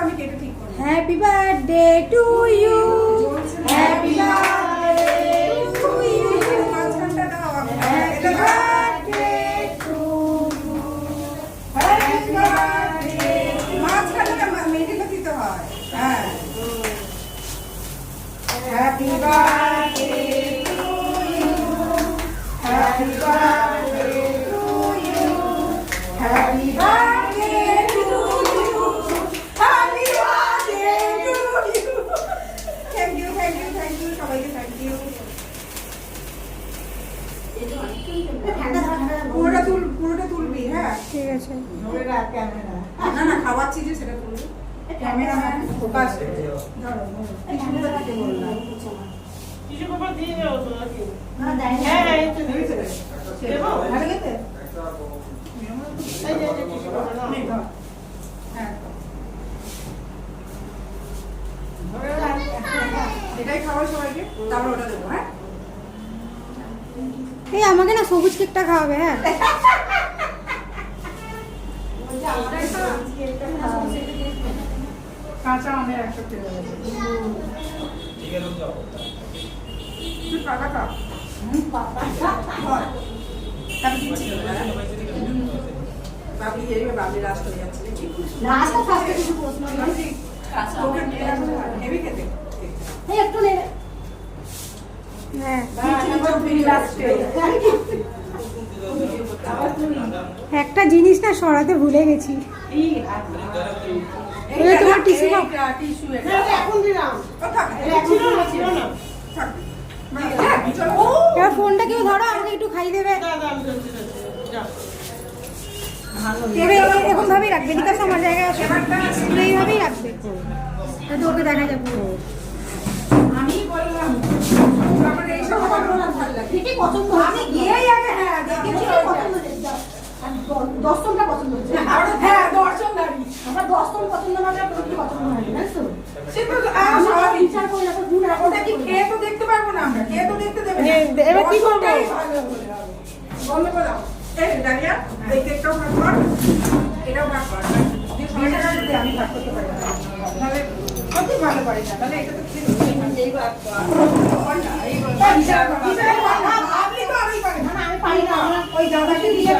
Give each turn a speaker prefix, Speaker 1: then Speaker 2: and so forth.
Speaker 1: আমি কেটে ঠিক করব।
Speaker 2: Happy birthday to you, happy birthday to you,
Speaker 1: মাঝখানটা দাও আমি।
Speaker 2: Happy birthday to you, happy birthday.
Speaker 1: মাঝখানটা মিডিলে দিতে হয়। হ্যাঁ,
Speaker 2: happy birthday to you, happy birthday to you, happy birthday to you, happy birthday to you.
Speaker 1: Thank you, thank you, thank you, সবাইকে thank you. পুরোটা তুলবি। হ্যাঁ,
Speaker 2: ঠিক আছে।
Speaker 1: না না, খাওয়াচ্ছি যে সেটা তুলবি। ক্যামেরাম্যান ফোকাস ধরো, টিস্যুটা দিতে বললাম।
Speaker 3: টিস্যু পেপার দিয়ে দাও তো নাকি?
Speaker 2: না দেয় না।
Speaker 3: হ্যাঁ এই তো দিয়েছে। দেবো?
Speaker 1: ভালো গেছে?
Speaker 3: এই যে টিস্যু পেপার নাও।
Speaker 1: নে, ধর। হ্যাঁ, এটাই খাওয়াই সবাইকে, তারপর ওটা দেবো। হ্যাঁ,
Speaker 2: এই আমাকে না সবুজ কেকটা খাওয়াবে। হ্যাঁ
Speaker 1: কাঁচা আমের একটা ফ্লেভার আছে। তুই পাকা খা। আমি দিচ্ছি। বাবলি বাবলি লাস্ট হয়ে যাচ্ছে দেখি।
Speaker 2: লাস্টটা ফার্স্টে কিছু প্রশ্ন নেই।
Speaker 1: তোকে হেভি খেতে।
Speaker 2: এই একটু নে। হ্যাঁ একটা জিনিস না সরাতে ভুলে গেছি। এবার তোমার টিস্যু
Speaker 1: টিস্যু
Speaker 3: এখন দিলাম। ছিল না ছিল না।
Speaker 2: এবার ফোনটা কেউ ধরো, আমাকে একটু খাই দেবে।
Speaker 3: দাদা আমি যাচ্ছি যাও।
Speaker 2: এবার এরকম ভাবেই রাখবে, নিকাশ আমার জায়গায় আছে, এইভাবেই রাখবে, যাতে ওকে দেখা যাবে।
Speaker 1: আমি বললাম আমার এই সব ভালো লাগে।
Speaker 2: ঠিকই পছন্দ
Speaker 1: আমি গিয়েই আগে হ্যাঁ দেখেছি
Speaker 2: পছন্দ হয়েছে। দশমটা পছন্দ হয়েছে।
Speaker 1: হ্যাঁ দর্শনদারি
Speaker 2: আমার দশম পছন্দ না হলে আপনার কি পছন্দ হয় না তো?
Speaker 1: সে তো
Speaker 2: আমি
Speaker 1: স্বাভাবিক।
Speaker 2: বিচার করি না তো গুণ রাখো।
Speaker 1: ওটা কি খেয়ে তো দেখতে পারবো না আমরা, খেয়ে তো দেখতে দেবে না।
Speaker 3: এবার কি করবো?
Speaker 1: দর্শনটাই ভালো হলে হবে। বন্ধ করে দাও। এই ডালিয়া এই কেকটাও ভাগ কর, এটাও ভাগ কর। যে সবাইটা রাখতে আমি ভাগ করতে পারি না, তাহলে কত ভালো পারি না, তাহলে এটা তো খেয়ে এই ভাগ কর। এই বিচার কর, বিচার কর। আপনি তো আমি পারি না,
Speaker 2: আমি পারি না,
Speaker 1: ওই দাদাকে দিয়ে